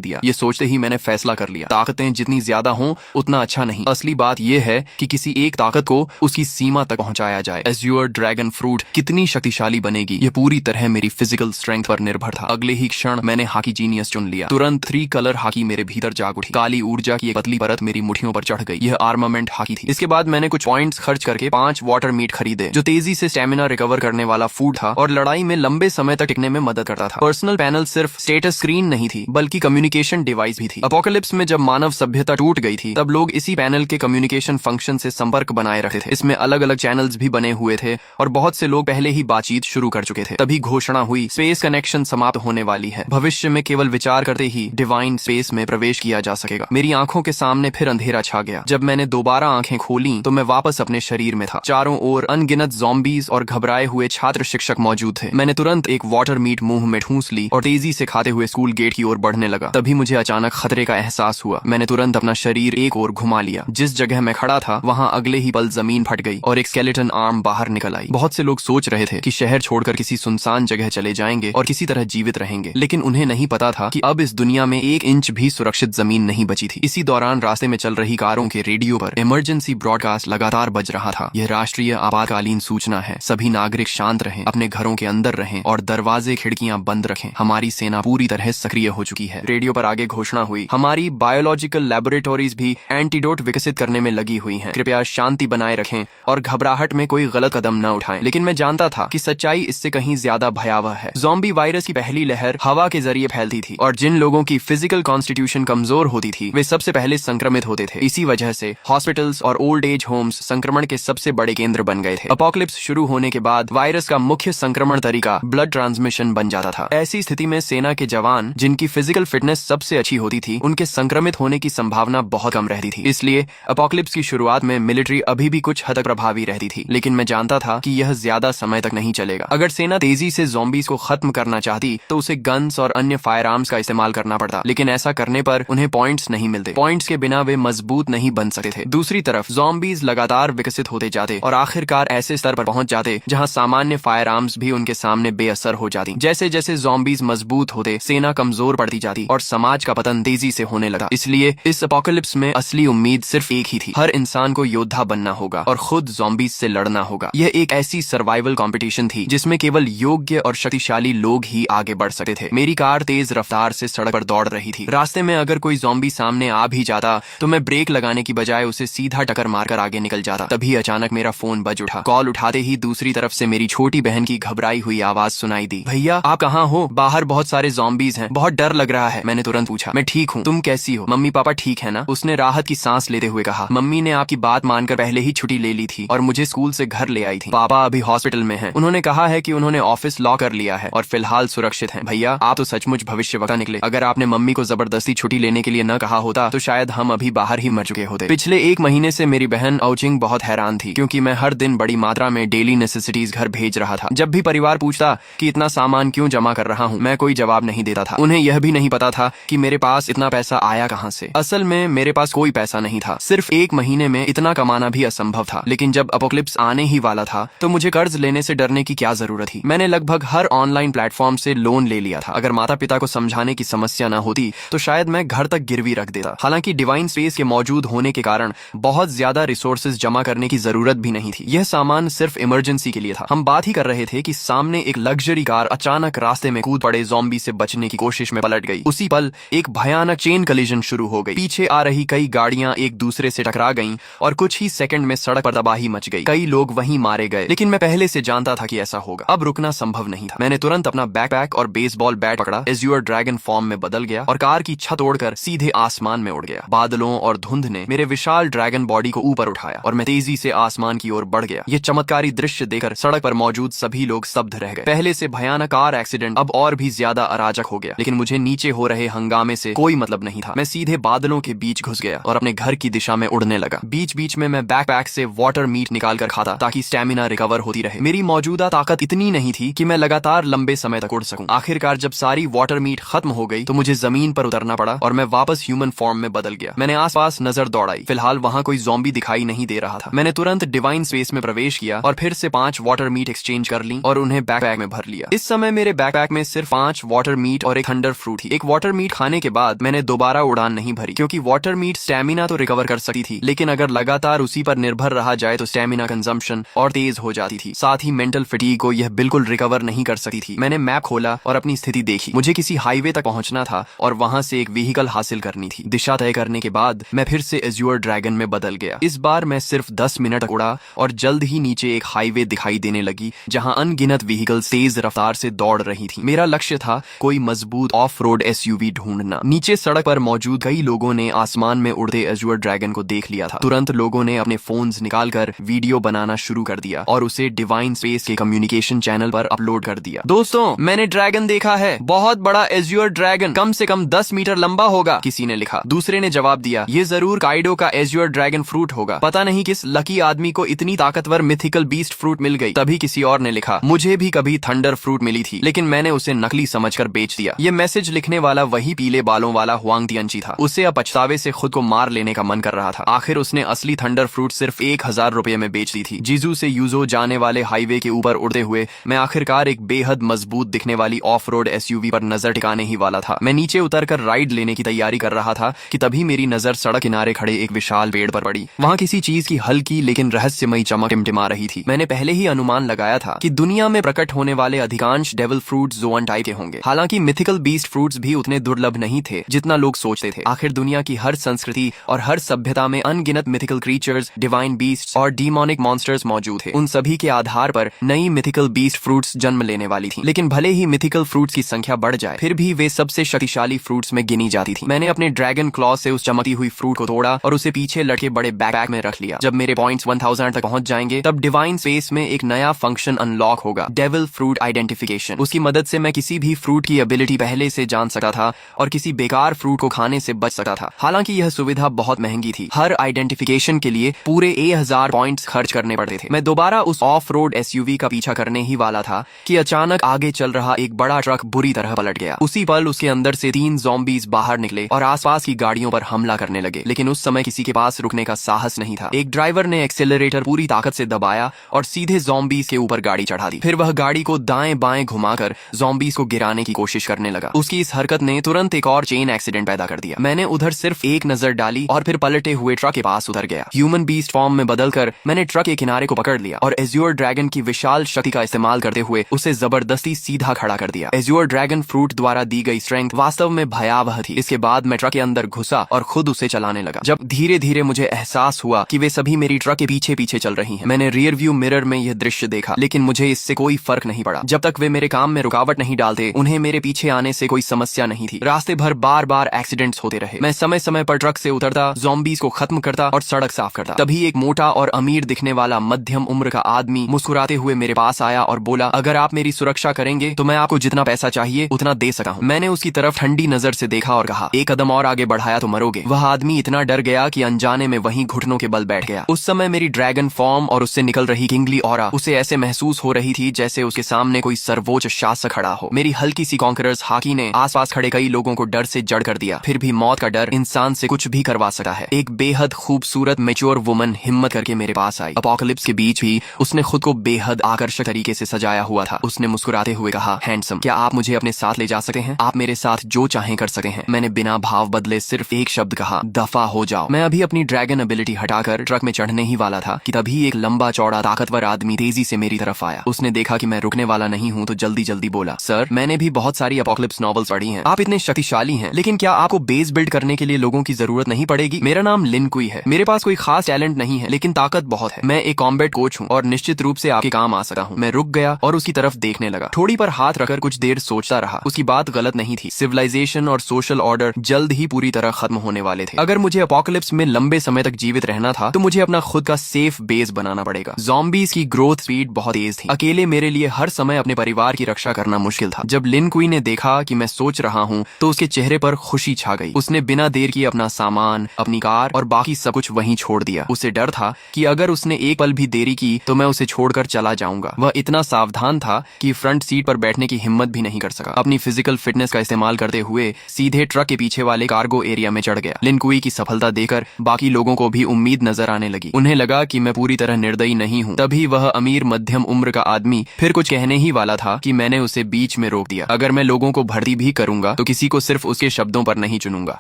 दिया। ये सोचते ही मैंने फैसला कर लिया, ताकतें जितनी ज्यादा हों उतना अच्छा नहीं। असली बात यह है कि किसी एक ताकत को उसकी सीमा तक पहुंचाया जाए। एज्योर ड्रैगन फ्रूट कितनी शक्तिशाली बनेगी, ये पूरी तरह मेरी फिजिकल स्ट्रेंथ पर निर्भर था। अगले ही क्षण मैंने हॉकी जीनियस चुन लिया। तुरंत 3 कलर हॉकी मेरे भीतर जाग उठी। काली ऊर्जा की एक पतली परत मेरी मुट्ठियों पर चढ़ गई। यह आर्मामेंट हॉकी थी। इसके बाद मैंने कुछ पॉइंट्स खर्च करके 5 वाटर मीट खरीदे, जो तेजी से स्टेमिना रिकवर करने वाला फूड था और लड़ाई में लंबे समय तक टिकने में मदद करता था। पर्सनल पैनल सिर्फ स्टेटस स्क्रीन नहीं थी, बल्कि कम्युनिकेशन डिवाइस भी थी। अपोकलिप्स में जब मानव सभ्यता टूट गई थी, तब लोग इसी पैनल के कम्युनिकेशन फंक्शन से संपर्क बनाए रखते थे। इसमें अलग अलग चैनल्स भी बने हुए थे और बहुत से लोग पहले ही बातचीत शुरू कर चुके थे। तभी घोषणा हुई, स्पेस कनेक्शन समाप्त होने वाली है। भविष्य में केवल विचार करते ही डिवाइन स्पेस में प्रवेश किया जा सकेगा। मेरी आंखों के सामने फिर अंधेरा छा गया। जब मैंने दोबारा आंखें खोली तो मैं वापस अपने शरीर में था। चारों ओर अनगिनत ज़ॉम्बीज और घबराए हुए छात्र शिक्षक मौजूद थे। मैंने तुरंत एक वाटर मीट मुंह में ठूंस ली और तेजी से खाते हुए स्कूल गेट की ओर बढ़ने लगा। तभी मुझे अचानक खतरे का एहसास हुआ। मैंने तुरंत अपना शरीर एक ओर घुमा लिया। जिस जगह मैं खड़ा था वहां अगले ही पल जमीन फट गई और एक स्केलेटन आर्म बाहर निकल आई। बहुत से लोग सोच रहे थे कि शहर छोड़कर किसी सुनसान जगह चले जाएंगे और किसी तरह जीवित रहेंगे, लेकिन उन्हें नहीं पता था कि अब इस दुनिया में 1 इंच भी सुरक्षित जमीन नहीं बची थी। इसी दौरान रास्ते में चल रही कारों के रेडियो पर इमरजेंसी ब्रॉडकास्ट लगातार बज रहा था। यह राष्ट्रीय आपातकालीन सूचना है। सभी नागरिक शांत रहें, अपने घरों के अंदर रहें और दरवाजे खिड़कियां बंद रखें। हमारी सेना पूरी तरह सक्रिय हो चुकी है। रेडियो पर आगे घोषणा हुई, हमारी बायोलॉजिकल लैबोरेटरीज भी एंटीडोट विकसित करने में लगी हुई हैं। कृपया शांति बनाए रखें और घबराहट में कोई गलत कदम न उठाएं। लेकिन मैं जानता था कि सच्चाई इससे कहीं ज्यादा भयावह है। ज़ॉम्बी वायरस की पहली लहर हवा के जरिए फैलती थी और जिन लोगों की फिजिकल कॉन्स्टिट्यूशन कमजोर होती थी वे सबसे पहले संक्रमित होते थे। इसी वजह से हॉस्पिटल्स और ओल्ड एज होम्स संक्रमण के सबसे बड़े केंद्र बन गए थे। अपोकलिप्स शुरू होने के बाद वायरस का मुख्य संक्रमण तरीका ब्लड ट्रांसमिशन बन जाता था। ऐसी स्थिति में सेना के जवान, जिनकी फिजिकल फिटनेस सबसे अच्छी होती थी, उनके संक्रमित होने की संभावना बहुत कम रहती थी। इसलिए अपोकलिप्स की शुरुआत में मिलिट्री अभी भी कुछ हद तक प्रभावी रहती थी, लेकिन मैं जानता था कि यह ज्यादा समय तक नहीं चलेगा। अगर सेना तेजी से ज़ॉम्बीज को खत्म करना चाहती तो उसे गन्स और अन्य फायर आर्म्स का इस्तेमाल करना पड़ता, लेकिन ऐसा करने पर उन्हें पॉइंट्स नहीं मिलते। पॉइंट्स के बिना वे मजबूत नहीं बन सकते थे। दूसरी तरफ ज़ॉम्बीज लगातार विकसित होते जाते और आखिरकार ऐसे स्तर पर पहुंच जाते जहां सामान्य फायर आर्म्स भी उनके सामने बेअसर हो जाती। जैसे जैसे ज़ॉम्बीज मजबूत होते, सेना कमजोर पड़ती जाती और समाज का पतन तेजी से होने लगा। इसलिए इस अपोकलिप्स में असली उम्मीद सिर्फ एक ही थी, हर इंसान को योद्धा बनना होगा और खुद ज़ॉम्बीज से लड़ना होगा। यह एक ऐसी सर्वाइवल कंपटीशन थी जिसमें केवल योग्य और शक्तिशाली लोग ही आगे बढ़ सकते थे। मेरी कार तेज रफ्तार से सड़क पर दौड़ रही थी। रास्ते में अगर कोई ज़ॉम्बी सामने आ भी जाता तो मैं ब्रेक लगाने की बजाय उसे सीधा टक्कर मारकर आगे निकल जाता। तभी अचानक मेरा फोन बज उठा। कॉल उठाते ही दूसरी तरफ से मेरी छोटी बहन की घबराई हुई आवाज सुनाई दी, भैया आप कहाँ हो? बाहर बहुत सारे ज़ॉम्बीज हैं, बहुत डर लग रहा है। मैंने तुरंत पूछा, मैं ठीक हूँ, तुम कैसी हो? मम्मी पापा ठीक है ना? उसने राहत की सांस लेते हुए कहा, मम्मी ने आपकी बात मानकर पहले ही छुट्टी ले ली थी और मुझे स्कूल से घर ले आई थी। पापा अभी हॉस्पिटल में हैं। उन्होंने कहा है कि उन्होंने ऑफिस लॉक कर लिया है और फिलहाल सुरक्षित हैं। भैया आप तो सचमुच भविष्यवक्ता निकले। अगर आपने मम्मी को जबरदस्ती छुट्टी लेने के लिए न कहा होता तो शायद हम अभी बाहर ही मर चुके होते। पिछले 1 महीने से मेरी बहन औचिंग बहुत हैरान थी, क्योंकि मैं हर दिन बड़ी मात्रा में डेली नेसेसिटीज घर भेज रहा था। जब भी परिवार पूछता कि इतना सामान क्यों जमा कर रहा हूँ, मैं कोई जवाब नहीं देता था। उन्हें यह भी नहीं पता था कि मेरे पास इतना पैसा आया कहाँ से। असल में मेरे पास कोई पैसा नहीं था। सिर्फ 1 महीने में इतना कमाना भी असंभव था। लेकिन जब अपोकलिप्स आने ही वाला था तो मुझे कर्ज लेने से डरने की क्या जरूरत थी। मैंने लगभग हर ऑनलाइन प्लेटफॉर्म से लोन ले लिया था। अगर माता पिता को समझाने की समस्या न होती तो शायद मैं घर तक गिरवी रख देता। हालांकि डिवाइन स्पेस के मौजूद होने के कारण बहुत ज्यादा रिसोर्सेज जमा करने की जरूरत भी नहीं थी। यह सामान सिर्फ इमरजेंसी के लिए था। हम बात ही कर रहे थे कि सामने एक लग्जरी कार अचानक रास्ते में कूद पड़े ज़ॉम्बी से बचने की कोशिश में पलट गई। उसी पल एक भयानक चेन कलिजन शुरू हो गई। पीछे आ रही कई गाड़ियां एक दूसरे से टकरा गईं और कुछ ही सेकंड में सड़क पर तबाही मच गई। कई लोग वहीं मारे गए, लेकिन मैं पहले से जानता था कि ऐसा होगा। अब रुकना संभव नहीं था। मैंने तुरंत अपना बैकपैक और बेसबॉल बैट पकड़ा, एज्योर ड्रैगन फॉर्म में बदल गया और कार की छत तोड़कर सीधे आसमान में उड़ गया। बादलों और धुंध ने मेरे विशाल ड्रैगन बॉडी को ऊपर उठाया और मैं तेजी से आसमान की ओर बढ़ गया। यह चमत्कारी दृश्य देखकर सड़क पर मौजूद सभी लोग स्तब्ध रह गए। पहले से भयानक कार एक्सीडेंट अब और भी ज्यादा अराजक हो गया, लेकिन मुझे नीचे हो रहे हंगामे से कोई मतलब नहीं था। मैं सीधे बादलों के बीच घुस गया और अपने घर की दिशा में उड़ने लगा। बीच बीच में मैं बैकपैक से वाटर मीट निकाल कर खाता ताकि स्टेमिना रिकवर होती रहे। मेरी मौजूदा ताकत इतनी नहीं थी कि मैं लगातार लंबे समय तक उड़ सकूं। आखिरकार जब सारी वाटर मीट खत्म हो गई तो मुझे जमीन पर उतरना पड़ा और मैं वापस ह्यूमन फॉर्म में बदल गया। मैंने आसपास नजर दौड़ाई। फिलहाल वहां कोई ज़ॉम्बी दिखाई नहीं दे रहा था। मैंने तुरंत डिवाइन स्पेस में प्रवेश किया और फिर से 5 वाटर मीट एक्सचेंज कर ली और उन्हें बैकपैक में भर लिया। इस समय मेरे बैकपैक में सिर्फ 5 वाटर मीट और एक थंडर फ्रूट थी। एक वाटर मीट खाने के बाद मैंने दोबारा उड़ान नहीं भरी, क्योंकि वाटर मीट स्टेमिना तो रिकवर कर सकती थी, लेकिन अगर लगातार उसी पर निर्भर रहा जाए तो स्टेमिना कंजम्पशन और तेज हो जाती थी। साथ ही मेंटल फटीग को यह बिल्कुल रिकवर नहीं कर सकती थी। मैंने मैप खोला और अपनी स्थिति देखी। मुझे किसी हाईवे तक पहुंचना था और वहां से एक व्हीकल हासिल करनी थी। दिशा तय करने के बाद मैं फिर से एज्योर ड्रैगन में बदल गया। इस बार मैं सिर्फ 10 मिनट तक उड़ा और जल्द ही नीचे एक हाईवे दिखाई देने लगी, जहां अनगिनत व्हीकल तेज रफ्तार से दौड़ रही थी। मेरा लक्ष्य था कोई मजबूत ऑफ रोड एसयूवी ढूंढना। नीचे सड़क पर मौजूद कई लोगों ने आसमान में उड़ते एज्योर ड्रैगन को देख लिया था। तुरंत लोगों ने अपने फोन्स निकालकर वीडियो बनाना शुरू कर दिया और उसे डिवाइन स्पेस के कम्युनिकेशन चैनल पर अपलोड कर दिया। दोस्तों, मैंने ड्रैगन देखा है, बहुत बड़ा एज्योर ड्रैगन, कम से कम 10 मीटर लंबा होगा, किसी ने लिखा। दूसरे ने जवाब दिया, ये जरूर काइडो का एज्योर ड्रैगन फ्रूट होगा। पता नहीं किस लकी आदमी को इतनी ताकतवर मिथिकल बीस्ट फ्रूट मिल गई। तभी किसी और ने लिखा, मुझे भी कभी थंडर फ्रूट मिली थी, लेकिन मैंने उसे नकली समझकर बेच दिया। ये मैसेज लिखने वाला वही पीले बालों वाला हुआंग तियंची था। उसे अब पछतावे से खुद को मार लेने का मन कर रहा था। आखिर उसने असली थंडर फ्रूट सिर्फ 1000 रुपए में बेच दी थी। जीजू से यूजो जाने वाले हाईवे के ऊपर उड़ते हुए मैं आखिरकार एक बेहद मजबूत दिखने वाली ऑफ रोड एसयूवी पर नजर टिकाने ही वाला था। मैं नीचे उतरकर राइड लेने की तैयारी कर रहा था कि तभी मेरी नजर सड़क किनारे खड़े एक विशाल पेड़ पर पड़ी। वहां किसी चीज की हल्की लेकिन रहस्यमयी चमक टिमटिमा रही थी। मैंने पहले ही अनुमान लगाया था कि दुनिया में प्रकट होने वाले अधिकांश डेविल फ्रूट्स जोन टाइप के होंगे। हालांकि मिथिकल बीस्ट फ्रूट्स भी उतने दुर्लभ नहीं थे जितना लोग सोचते थे। आखिर दुनिया की हर संस्कृति और हर सभ्यता में अनगिनत मिथिकल क्रीचर्स, डिवाइन बीस्ट्स और डीमोनिक मॉन्स्टर्स मौजूद थे। उन सभी के आधार पर नई मिथिकल बीस्ट फ्रूट्स जन्म लेने वाली थी। लेकिन भले ही मिथिकल फ्रूट्स की संख्या बढ़ जाए, फिर भी वे सबसे शक्तिशाली फ्रूट्स में गिनी जाती थी। मैंने अपने ड्रैगन क्लॉ से उस चमकती हुई फ्रूट को तोड़ा और उसे पीछे लटके बड़े बैकपैक में रख लिया। जब मेरे पॉइंट्स 1000 तक पहुंच जाएंगे, तब डिवाइन स्पेस में एक नया फंक्शन अनलॉक होगा, डेविल फ्रूट आइडेंटिफिकेशन। उसकी मदद से मैं किसी भी फ्रूट की एबिलिटी पहले से जान सकता था और किसी बेकार फ्रूट को खाने से बच सकता था। हालांकि यह सुविधा बहुत महंगी थी। हर आइडेंटिफिकेशन के लिए पूरे 1000 पॉइंट्स खर्च करने पड़ते थे। मैं दोबारा उस ऑफ रोड एसयूवी का पीछा करने ही वाला था कि अचानक आगे चल रहा एक बड़ा ट्रक बुरी तरह पलट गया। उसी पल उसके अंदर से 3 ज़ॉम्बीज बाहर निकले और आसपास की गाड़ियों पर हमला करने लगे। लेकिन उस समय किसी के पास रुकने का साहस नहीं था। एक ड्राइवर ने एक्सेलरेटर पूरी ताकत से दबाया और सीधे ज़ॉम्बीज के ऊपर गाड़ी चढ़ा दी। फिर वह गाड़ी को दाएं बाएं घुमाकर ज़ॉम्बीज को गिराने की कोशिश करने लगा। उसकी इस हरकत ने तुरंत एक और चेन एक्सीडेंट पैदा कर दिया। मैंने उधर सिर्फ एक नजर डाली और फिर पलटे हुए ट्रक के पास उतर गया। ह्यूमन बीस्ट फॉर्म में बदलकर मैंने ट्रक के किनारे को पकड़ लिया और एज्योर ड्रैगन की विशाल शक्ति का इस्तेमाल करते हुए उसे जबरदस्ती सीधा खड़ा कर दिया। एज्योर ड्रैगन फ्रूट द्वारा दी गई स्ट्रेंथ वास्तव में भयावह थी। इसके बाद मैं ट्रक के अंदर घुसा और खुद उसे चलाने लगा। जब धीरे धीरे मुझे एहसास हुआ कि वे सभी मेरी ट्रक के पीछे पीछे चल रही हैं। मैंने रियर व्यू मिरर में यह दृश्य देखा, लेकिन मुझे इससे कोई फर्क नहीं पड़ा। जब तक वे मेरे काम में रुकावट नहीं डालते, उन्हें मेरे पीछे आने से कोई समस्या नहीं थी। रास्ते भर बार बार एक्सीडेंट्स होते रहे। मैं समय समय पर ट्रक से उतरता, ज़ॉम्बीज को खत्म करता और सड़क साफ करता। तभी एक मोटा और अमीर दिखने वाला मध्यम उम्र का आदमी मुस्कुराते हुए मेरे पास आया और बोला, अगर आप मेरी सुरक्षा करेंगे तो मैं आपको जितना पैसा चाहिए उतना दे सकता हूँ। मैंने उसकी तरफ ठंडी नजर से देखा और कहा, एक कदम और आगे बढ़ाया तो मरोगे। वह आदमी इतना डर गया कि अनजाने में वहीं घुटनों के बल बैठ गया। उस समय मेरी ड्रैगन फॉर्म और उससे निकल रही किंगली ऑरा उसे ऐसे महसूस हो रही थी जैसे उसके सामने कोई सर्वोच्च शासक खड़ा हो। मेरी हल्की सी कॉन्करर्स हाकी ने आसपास खड़े कई लोगों को डर से जड़ कर दिया। फिर भी मौत का डर इंसान से कुछ भी करवा सकता है। एक बेहद खूबसूरत मैच्योर वुमन हिम्मत करके मेरे पास आई। अपोकलिप्स के बीच भी उसने खुद को बेहद आकर्षक तरीके से सजाया हुआ था। उसने मुस्कुराते हुए कहा, हैंडसम, क्या आप मुझे अपने साथ ले जा सकते हैं? आप मेरे साथ जो चाहें कर सकते हैं। मैंने बिना भाव बदले सिर्फ एक शब्द कहा, दफा हो जाओ। मैं अभी अपनी ड्रैगन एबिलिटी हटाकर ट्रक में चढ़ने ही वाला था कि तभी एक लंबा चौड़ा ताकतवर आदमी तेजी से मेरी तरफ आया। उसने देखा कि मैं रुकने वाला नहीं हूँ तो जल्दी जल्दी बोला, सर, मैंने भी बहुत सारी अपोकलिप्स नॉवेल्स पढ़ी हैं। आप इतने शक्तिशाली हैं, लेकिन क्या आपको बेस बिल्ड करने के लिए लोगों की जरूरत नहीं पड़ेगी? मेरा नाम लिन कुई है। मेरे पास कोई खास टैलेंट नहीं है, लेकिन ताकत बहुत है। मैं एक कॉम्बैट कोच हूँ और निश्चित रूप से आपके काम आ सकता हूँ। मैं रुक गया और उसकी तरफ देखने लगा। थोड़ी पर हाथ रखकर कुछ देर सोचता रहा। उसकी बात गलत नहीं थी। सिविलाइजेशन और सोशल ऑर्डर जल्द ही पूरी तरह खत्म होने वाले थे। अगर मुझे अपोकलिप्स में लंबे समय तक जीवित रहना था तो मुझे अपना खुद का सेफ बेस बनाना पड़ेगा। ज़ॉम्बीज की ग्रोथ स्पीड बहुत तेज थी। अकेले मेरे लिए हर समय अपने परिवार की रक्षा करना मुश्किल था। जब लिन कुई ने देखा कि मैं सोच रहा हूँ तो उसके चेहरे पर खुशी छा गई। उसने बिना देर किए अपना सामान, अपनी कार और बाकी सब कुछ वहीं छोड़ दिया। उसे डर था कि अगर उसने एक पल भी देरी की तो मैं उसे छोड़कर चला जाऊंगा। वह इतना सावधान था कि फ्रंट सीट पर बैठने की हिम्मत भी नहीं कर सका। अपनी फिजिकल फिटनेस का इस्तेमाल करते हुए सीधे ट्रक के पीछे वाले कार्गो एरिया में चढ़ गया। लिन कुई की सफलता देखकर बाकी लोगों को भी उम्मीद नजर आने लगी। उन्हें लगा कि मैं पूरी तरह निर्दयी नहीं हूँ। तभी वह अमीर मध्यम उम्र का आदमी फिर कुछ कहने ही वाला था कि मैंने उसे बीच में रोक दिया। अगर मैं लोगों को भर्ती भी करूंगा तो किसी को सिर्फ उसके शब्दों पर नहीं चुनूंगा।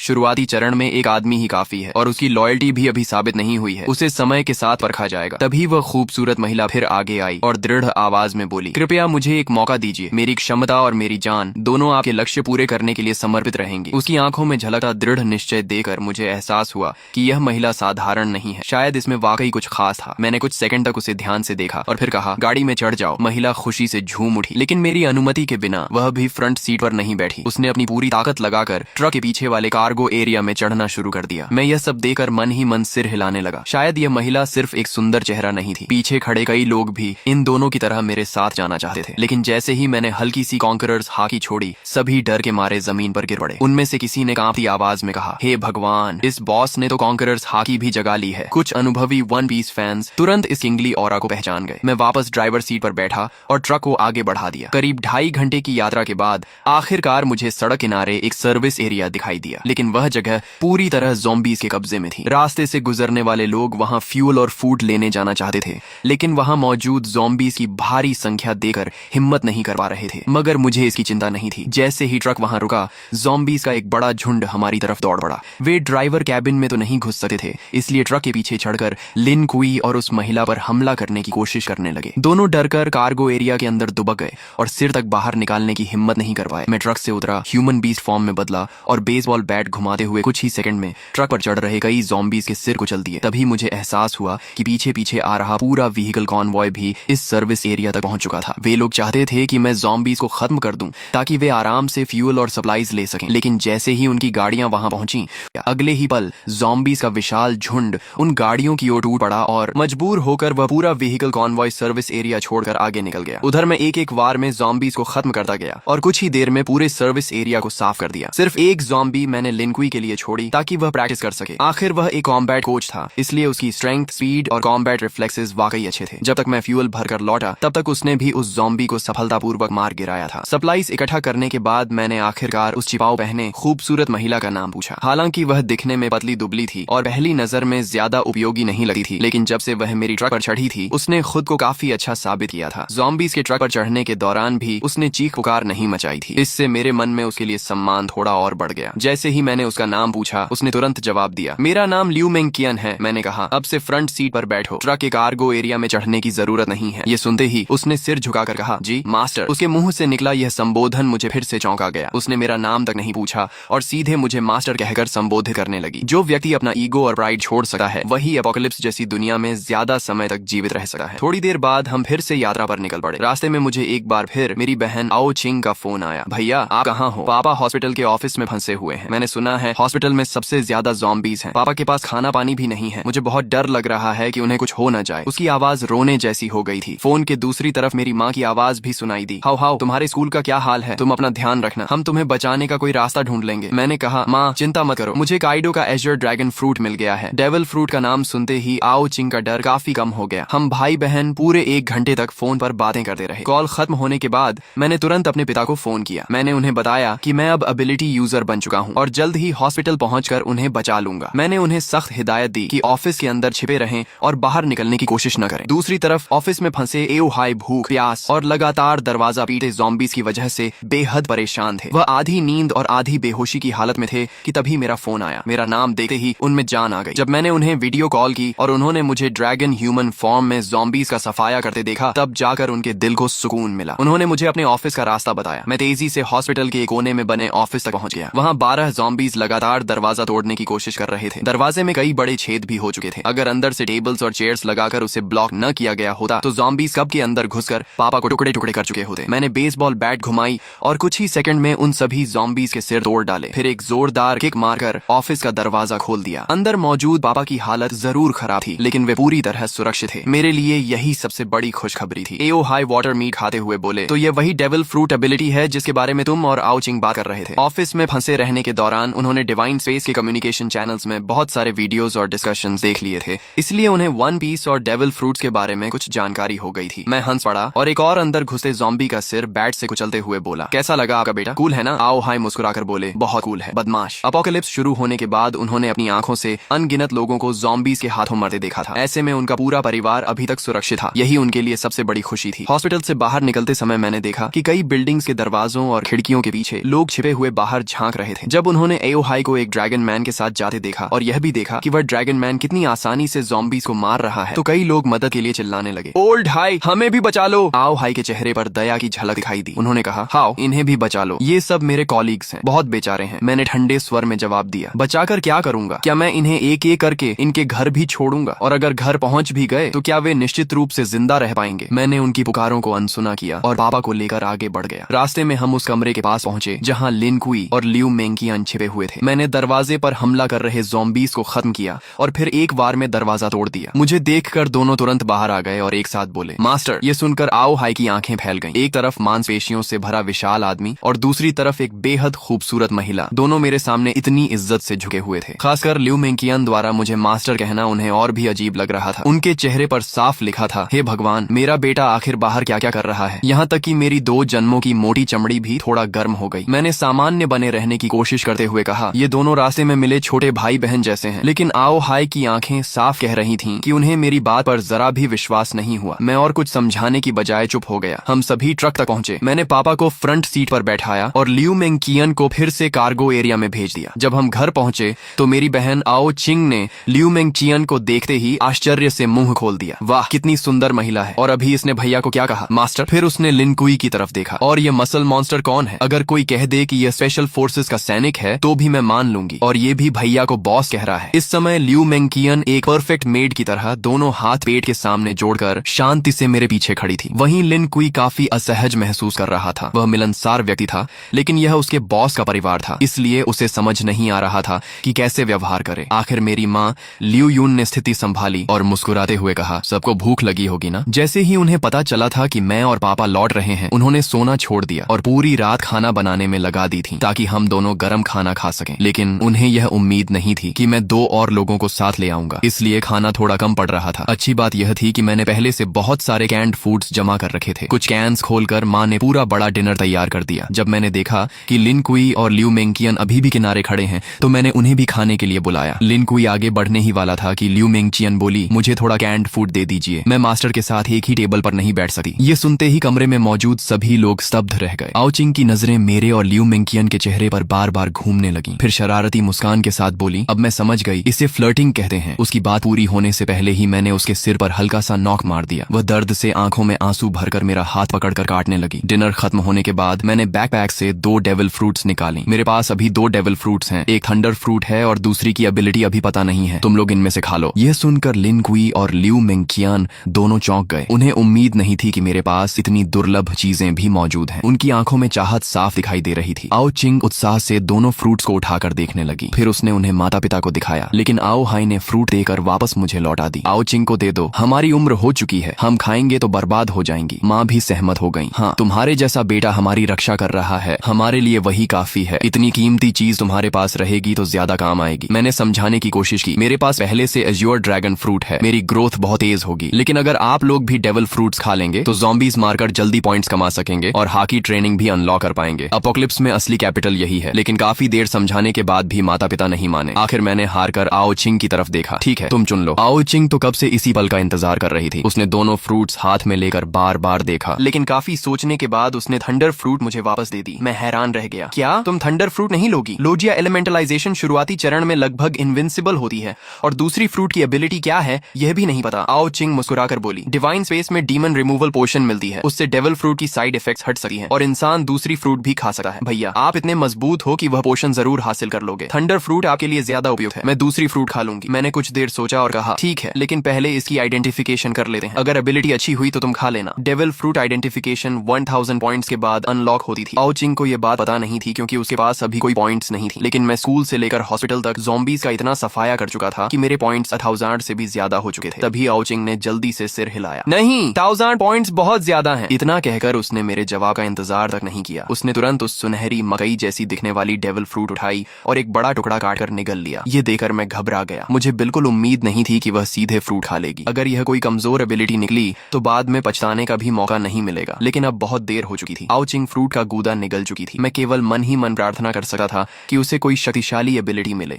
शुरुआती चरण में एक आदमी ही काफी है और उसकी लॉयल्टी भी अभी साबित नहीं हुई है, उसे समय के साथ परखा जाएगा। तभी वह खूबसूरत महिला फिर आगे आई और दृढ़ आवाज में बोली, कृपया मुझे एक मौका दीजिए। मेरी क्षमता और मेरी जान दोनों आपके लक्ष्य पूरे करने के लिए समर्पित रहेंगी। उसकी आंखों में झलकता दृढ़ निश्चय देकर मुझे एहसास हुआ कि यह महिला साधारण नहीं है, शायद इसमें वाकई कुछ खास था। मैंने कुछ सेकंड तक उसे ध्यान से देखा और फिर कहा, गाड़ी में चढ़ जाओ। महिला खुशी से झूम उठी, लेकिन मेरी अनुमति के बिना वह भी फ्रंट सीट पर नहीं बैठी। उसने अपनी पूरी ताकत लगाकर ट्रक के पीछे वाले कार्गो एरिया में चढ़ना शुरू कर दिया। मैं यह सब देखकर मन ही मन सिर हिलाने लगा। शायद यह महिला सिर्फ एक सुंदर चेहरा नहीं थी, पीछे खड़े कई लोग भी इन दोनों की तरह मेरे साथ जाना चाहते थे। लेकिन जैसे ही मैंने हल्की सी कॉन्करर्स हाकी छोड़ी, सभी डर के मारे जमीन पर गिर पड़े। उनमें से किसी ने कांपती आवाज में कहा, हे भगवान, इस बॉस ने तो कॉन्करर्स हाकी भी जगा ली है। कुछ अनुभवी वन पीस फैंस तुरंत इस किंगली ऑरा को पहचान गए। मैं वापस ड्राइवर सीट पर बैठा और ट्रक को आगे बढ़ा दिया। करीब 2.5 घंटे की यात्रा के बाद आखिरकार मुझे सड़क किनारे एक सर्विस एरिया दिखाई दिया, लेकिन वह जगह पूरी तरह ज़ॉम्बीज़ के कब्जे में थी। रास्ते से गुजरने वाले लोग वहां फ्यूल और फूड लेने जाना चाहते थे, लेकिन वहां मौजूद ज़ॉम्बीज़ की भारी संख्या देखकर हिम्मत नहीं कर पा रहे थे। मगर मुझे इसकी चिंता नहीं थी। जैसे ही ट्रक वहां रुका, ज़ॉम्बीज़ का एक बड़ा झुंड हमारी तरफ दौड़ पड़ा। वे ड्राइवर कैबिन में तो नहीं घुस सकते थे, इसलिए ट्रक के पीछे चढ़कर लिन कुई और उस महिला पर हमला करने की कोशिश करने लगे। दोनों डरकर कार्गो एरिया के अंदर दुबक गए और सिर तक बाहर निकालने की हिम्मत नहीं कर पाए। मैं ट्रक से उतरा, ह्यूमन बीस्ट फॉर्म में बदला और बेसबॉल बैट घुमाते हुए कुछ ही सेकंड में ट्रक पर चढ़ रहे कई ज़ॉम्बीज़ के सिर कुचल दिए। तभी मुझे एहसास हुआ कि पीछे पीछे आ रहा पूरा व्हीकल कॉन्वॉय भी इस सर्विस एरिया तक पहुंच चुका था। वे लोग चाहते थे कि मैं ज़ॉम्बीज़ को खत्म कर दूं ताकि वे आराम से फ्यूल और सप्लाईज ले सकें। लेकिन जैसे ही उनकी गाड़ियां वहां पहुंची, अगले ही पल ज़ॉम्बीज़ का विशाल झुंड उन गाड़ियों की ओर टूट पड़ा और मजबूर होकर वह पूरा व्हीकल कॉन्वॉय सर्विस एरिया छोड़कर आगे निकल गया। उधर मैं एक एक वार में ज़ॉम्बीज़ को खत्म करता गया और कुछ ही देर में पूरे सर्विस एरिया को साफ कर दिया। सिर्फ एक ज़ॉम्बी मैंने लिनकुई के लिए छोड़ी ताकि वह प्रैक्टिस कर सके। आखिर वह एक कॉम्बैट कोच था, इसलिए उसकी स्ट्रेंथ, स्पीड और कॉम्बैट रिफ्लेक्सेस वाकई अच्छे थे। जब तक मैं फ्यूल भरकर लौटा, तब तक उसने भी उस ज़ॉम्बी को सफलतापूर्वक मार गिराया था। सप्लाईज इकट्ठा करने के बाद मैंने आखिरकार उस छिपाव पहने खूबसूरत महिला का नाम पूछा। हालांकि वह दिखने में पतली दुबली थी और पहली नजर में ज्यादा उपयोगी नहीं लगी थी, लेकिन जब से वह मेरी ट्रक पर चढ़ी थी, उसने खुद को काफी अच्छा साबित किया था। ज़ॉम्बीज़ के ट्रक पर चढ़ने के दौरान भी उसने चीख पुकार नहीं मचाई थी। इससे मेरे मन में उसके लिए सम्मान थोड़ा और बढ़ गया। जैसे ही मैंने उसका नाम पूछा, उसने तुरंत जवाब दिया, मेरा नाम लियू मेंग कियन है। मैंने कहा, अब से फ्रंट सीट पर बैठो, ट्रक के कार्गो एरिया में चढ़ने की जरूरत नहीं है। ये सुनते ही उसने सिर झुकाकर कहा, जी मास्टर। उसके मुंह से निकला यह संबोधन मुझे फिर से चौंका गया। उसने मेरा नाम तक नहीं पूछा और सीधे मुझे मास्टर कहकर संबोधित करने लगी। जो व्यक्ति अपना ईगो और प्राइड छोड़ सकता है, वही एपोकलिप्स जैसी दुनिया में ज्यादा समय तक जीवित रह सकता है। थोड़ी देर बाद हम फिर से यात्रा पर निकल पड़े। रास्ते में मुझे एक बार फिर मेरी बहन आओ चिंग का फोन आया। भैया आप कहाँ हो? पापा हॉस्पिटल के ऑफिस में फंसे हुए हैं। मैंने सुना है हॉस्पिटल में सबसे ज्यादा ज़ॉम्बीज़ हैं। पापा के पास खाना पानी भी नहीं है। मुझे बहुत डर लग रहा है कि उन्हें कुछ हो न जाए। उसकी आवाज रोने जैसी हो गई थी। फोन के दूसरी तरफ मेरी माँ की आवाज भी सुनाई दी। हाउ हाउ, तुम्हारे स्कूल का क्या हाल है? तुम अपना ध्यान रखना, हम तुम्हें बचाने का कोई रास्ता ढूंढ लेंगे। मैंने कहा, माँ चिंता मत करो, मुझे काइडो का एजर ड्रैगन फ्रूट मिल गया है। डेविल फ्रूट का नाम सुनते ही आओ चिंग का डर काफी कम हो गया। हम भाई बहन पूरे 1 घंटे तक फोन पर बातें करते रहे। कॉल खत्म होने के बाद मैंने तुरंत अपने पिता को फोन किया। मैंने उन्हें बताया कि मैं अब एबिलिटी यूजर बन चुका हूँ और जल्द ही हॉस्पिटल पहुंचकर उन्हें बचा लूंगा। मैंने उन्हें सख्त हिदायत दी कि ऑफिस के अंदर छिपे रहें और बाहर निकलने की कोशिश न करें। दूसरी तरफ ऑफिस में फंसे एओ हाई भूख, प्यास और लगातार दरवाजा पीटे ज़ॉम्बीज़ की वजह से बेहद परेशान थे। वह आधी नींद और आधी बेहोशी की हालत में थे कि तभी मेरा फोन आया। मेरा नाम देखते ही उनमें जान आ गई। जब मैंने उन्हें वीडियो कॉल की और उन्होंने मुझे ड्रैगन ह्यूमन फॉर्म में ज़ॉम्बीज़ का सफाया करते देखा, तब जाकर उनके दिल को सुकून मिला। उन्होंने मुझे अपने ऑफिस का रास्ता बताया। मैं तेजी से हॉस्पिटल के एक कोने में बने ऑफिस तक पहुंच गया। वहां 12 ज़ॉम्बीज़ लगातार दरवाजा तोड़ने की कोशिश कर रहे थे। दरवाजे में कई बड़े छेद भी हो चुके थे। अगर अंदर से टेबल्स और चेयर्स लगाकर उसे ब्लॉक न किया गया होता तो ज़ॉम्बीज़ कब के अंदर घुसकर पापा को टुकड़े टुकड़े कर चुके होते। मैंने बेसबॉल बैट घुमाई और कुछ ही सेकंड में उन सभी ज़ॉम्बीज़ के सिर तोड़ डाले। फिर एक जोरदार किक मारकर ऑफिस का दरवाजा खोल दिया। अंदर मौजूद पापा की हालत जरूर खराब थी, लेकिन वे पूरी तरह सुरक्षित थे। मेरे लिए यही सबसे बड़ी खुशखबरी थी। एओ हाई वाटर मीट खाते हुए बोले, तो ये वही डेविल फ्रूट एबिलिटी है जिसके बारे में तुम और आओ चिंग बात कर रहे थे। ऑफिस में फंसे रहने के दौरान उन्होंने डिवाइन स्पेस के कम्युनिकेशन चैनल्स में बहुत सारे वीडियोस और डिस्कशंस देख लिए थे, इसलिए उन्हें वन पीस और डेविल फ्रूट्स के बारे में कुछ जानकारी हो गई थी। मैं हंस पड़ा और एक और अंदर घुसे ज़ॉम्बी का सिर बैट से कुचलते हुए बोला, कैसा लगा आपका बेटा? कूल है ना? आओ हाई मुस्कुराकर बोले, बहुत कूल है बदमाश। अपोकलिप्स शुरू होने के बाद उन्होंने अपनी आंखों से अनगिनत लोगों को ज़ॉम्बीज़ के हाथों मरते देखा था। ऐसे में उनका पूरा परिवार अभी तक सुरक्षित था। यही उनके लिए सबसे बड़ी खुशी थी। हॉस्पिटल से बाहर निकलते समय मैंने देखा कि कई कई बिल्डिंग्स के दरवाजों और खिड़कियों के पीछे लोग छिपे हुए बाहर झांक रहे थे। जब उन्होंने एओ हाई को एक ड्रैगन मैन के साथ जाते देखा और यह भी देखा कि वह ड्रैगन मैन कितनी आसानी से ज़ॉम्बीज़ को मार रहा है, तो कई लोग मदद के लिए चिल्लाने लगे, ओल्ड हाई, हमें भी बचा लो। आओ हाई के चेहरे पर दया की झलक दिखाई दी। उन्होंने कहा, हाओ, इन्हें भी बचा लो, ये सब मेरे कॉलीग्स हैं, बहुत बेचारे हैं। मैंने ठंडे स्वर में जवाब दिया, बचाकर क्या करूंगा? क्या मैं इन्हें एक एक करके इनके घर भी छोड़ूंगा? और अगर घर पहुंच भी गए तो क्या वे निश्चित रूप से जिंदा रह पाएंगे? मैंने उनकी पुकारों को अनसुना किया और पापा को लेकर आगे बढ़ गया। रास्ते में हम उस कमरे के पास पहुंचे जहां लिन कुई और लियू मेंकियन छिपे हुए थे। मैंने दरवाजे पर हमला कर रहे ज़ॉम्बीज़ को खत्म किया और फिर एक बार में दरवाजा तोड़ दिया। मुझे देखकर दोनों तुरंत बाहर आ गए और एक साथ बोले, मास्टर। ये सुनकर आओ हाई की आंखें फैल गईं। एक तरफ मांसपेशियों से भरा विशाल आदमी और दूसरी तरफ एक बेहद खूबसूरत महिला, दोनों मेरे सामने इतनी इज्जत से झुके हुए थे। खासकर लियू मेंकियन द्वारा मुझे मास्टर कहना उन्हें और भी अजीब लग रहा था। उनके चेहरे पर साफ लिखा था, हे भगवान, मेरा बेटा आखिर बाहर क्या क्या कर रहा है। यहाँ तक कि मेरी 2 जन्मों की मोटी चमड़ी भी थोड़ा गर्म हो गई। मैंने सामान्य बने रहने की कोशिश करते हुए कहा, ये दोनों रास्ते में मिले छोटे भाई बहन जैसे हैं। लेकिन आओ हाई की आंखें साफ कह रही थीं कि उन्हें मेरी बात पर जरा भी विश्वास नहीं हुआ। मैं और कुछ समझाने की बजाय चुप हो गया। हम सभी ट्रक तक पहुंचे। मैंने पापा को फ्रंट सीट पर बैठाया और लियू मेंकियन को फिर से कार्गो एरिया में भेज दिया। जब हम घर पहुंचे तो मेरी बहन आओ चिंग ने लियू मेंकियन को देखते ही आश्चर्य से मुंह खोल दिया। वाह, कितनी सुंदर महिला है। और अभी इसने भैया को क्या कहा, मास्टर? फिर उसने लिन कुई की तरफ देखा। और ये मसल मॉन्स्टर कौन है? अगर कोई कह दे कि यह स्पेशल फोर्सेस का सैनिक है तो भी मैं मान लूंगी। और ये भी भैया को बॉस कह रहा है। इस समय लियू मेंकियन एक परफेक्ट मेड की तरह दोनों हाथ पेट के सामने जोड़कर शांति से मेरे पीछे खड़ी थी। वहीं लिन कुई काफी असहज महसूस कर रहा था। वह मिलनसार व्यक्ति था, लेकिन यह उसके बॉस का परिवार था, इसलिए उसे समझ नहीं आ रहा था कि कैसे व्यवहार करे। आखिर मेरी माँ लियू यून ने स्थिति संभाली और मुस्कुराते हुए कहा, सबको भूख लगी होगी ना? जैसे ही उन्हें पता चला था कि मैं और पापा लौट रहे हैं, उन्होंने सोना छोड़ दिया और पूरी रात खाना बनाने में लगा दी थी ताकि हम दोनों गरम खाना खा सकें। लेकिन उन्हें यह उम्मीद नहीं थी कि मैं 2 और लोगों को साथ ले आऊंगा, इसलिए खाना थोड़ा कम पड़ रहा था। अच्छी बात यह थी कि मैंने पहले से बहुत सारे कैंड फूड्स जमा कर रखे थे। कुछ कैंस खोलकर माँ ने पूरा बड़ा डिनर तैयार कर दिया। जब मैंने देखा कि लिन कुई और लियू मेंकियन अभी भी किनारे खड़े हैं तो मैंने उन्हें भी खाने के लिए बुलाया। लिन कुई आगे बढ़ने ही वाला था कि लियू मेंकियन बोली, मुझे थोड़ा कैंड फूड दे दीजिए, मैं मास्टर के साथ एक ही टेबल पर नहीं बैठ सकती। ये सुनते ही कमरे में मौजूद सभी लोग स्तब्ध रह गए। आओ चिंग की नजरें मेरे और लियू मेंकियन के चेहरे पर बार बार घूमने लगी। फिर शरारती मुस्कान के साथ बोली, अब मैं समझ गई, इसे फ्लर्टिंग कहते हैं। उसकी बात पूरी होने से पहले ही मैंने उसके सिर पर हल्का सा नॉक मार दिया। वह दर्द से आंखों में आंसू भरकर मेरा हाथ पकड़कर काटने लगी। डिनर खत्म होने के बाद मैंने बैकपैक से 2 डेविल फ्रूट्स निकाली। मेरे पास अभी 2 डेविल फ्रूट्स हैं, एक थंडर फ्रूट है और दूसरी की एबिलिटी अभी पता नहीं है। तुम लोग इनमें से खा लो। यह सुनकर लिन कुई और लियू मेंकियन दोनों चौंक गए। उन्हें उम्मीद नहीं थी कि मेरे पास इतनी दुर्लभ चीजें भी मौजूद हैं। उनकी आंखों में चाहत साफ दिखाई दे रही थी। आओ चिंग उत्साह से दोनों फ्रूट्स को उठाकर देखने लगी। फिर उसने उन्हें माता पिता को दिखाया, लेकिन आओ हाई ने फ्रूट देकर वापस मुझे लौटा दी। आओ चिंग को दे दो, हमारी उम्र हो चुकी है, हम खाएंगे तो बर्बाद हो जाएंगी। माँ भी सहमत हो गई। हाँ, तुम्हारे जैसा बेटा हमारी रक्षा कर रहा है, हमारे लिए वही काफी है। इतनी कीमती चीज तुम्हारे पास रहेगी तो ज्यादा काम आएगी। मैंने समझाने की कोशिश की, मेरे पास पहले से एज्योर ड्रैगन फ्रूट है, मेरी ग्रोथ बहुत तेज होगी। लेकिन अगर आप लोग भी डेविल फ्रूट्स खा लेंगे तो ज़ॉम्बीज़ मारकर जल्दी पॉइंट्स कमा सकेंगे और हाकी ट्रेनिंग भी अनलॉक कर पाएंगे। अपोकलिप्स में असली कैपिटल यही है। लेकिन काफी देर समझाने के बाद भी माता पिता नहीं माने। आखिर मैंने हार कर आओ चिंग की तरफ देखा। ठीक है, तुम चुन लो। आओ चिंग तो कब से इसी पल का इंतजार कर रही थी। उसने दोनों फ्रूट्स हाथ में लेकर बार बार देखा, लेकिन काफी सोचने के बाद उसने थंडर फ्रूट मुझे वापस दे दी। मैं हैरान रह गया। क्या तुम थंडर फ्रूट नहीं लोगी? लोजिया एलिमेंटलाइजेशन शुरुआती चरण में लगभग इनविंसिबल होती है और दूसरी फ्रूट की एबिलिटी क्या है यह भी नहीं पता। आओ चिंग मुस्कुराकर बोली, डिवाइन स्पेस में डीमन रिमूवल पोशन मिलती है, उससे डेविल फ्रूट की साइड इफेक्ट्स हट सकती हैं और इंसान दूसरी फ्रूट भी खा सकता है। भैया आप इतने मजबूत हो कि वह पोशन जरूर हासिल कर लोगे। थंडर फ्रूट आपके लिए ज्यादा उपयुक्त है, मैं दूसरी फ्रूट खा लूंगी। मैंने कुछ देर सोचा और कहा, ठीक है, लेकिन पहले इसकी आइडेंटिफिकेशन कर लेते हैं। अगर एबिलिटी अच्छी हुई तो तुम खा लेना। डेविल फ्रूट आइडेंटिफिकेशन 1000 पॉइंट्स के बाद अनलॉक होती थी। आओ चिंग को यह बात पता नहीं थी क्योंकि उसके पास अभी कोई पॉइंट्स नहीं थी। लेकिन मैं स्कूल से लेकर हॉस्पिटल तक ज़ॉम्बीज़ का इतना सफाया कर चुका था कि मेरे पॉइंट्स 1000 से भी ज्यादा हो चुके थे। तभी आओ चिंग ने जल्दी से सिर हिलाया, नहीं, 1000 पॉइंट्स बहुत ज्यादा हैं। इतना कहकर उसने मेरे जवाब का इंतजार तक नहीं किया। उसने तुरंत उस सुनहरी मकई जैसी दिखने वाली डेविल फ्रूट उठाई और एक बड़ा टुकड़ा काटकर निगल लिया। ये देखकर मैं घबरा गया। मुझे बिल्कुल उम्मीद नहीं थी कि वह सीधे फ्रूट खा लेगी। अगर यह कोई कमजोर एबिलिटी निकली तो बाद में पछताने का भी मौका नहीं मिलेगा। लेकिन अब बहुत देर हो चुकी थी। आओ चिंग फ्रूट का गूदा निगल चुकी थी। मैं केवल मन ही मन प्रार्थना कर सकता था कि उसे कोई शक्तिशाली एबिलिटी मिले।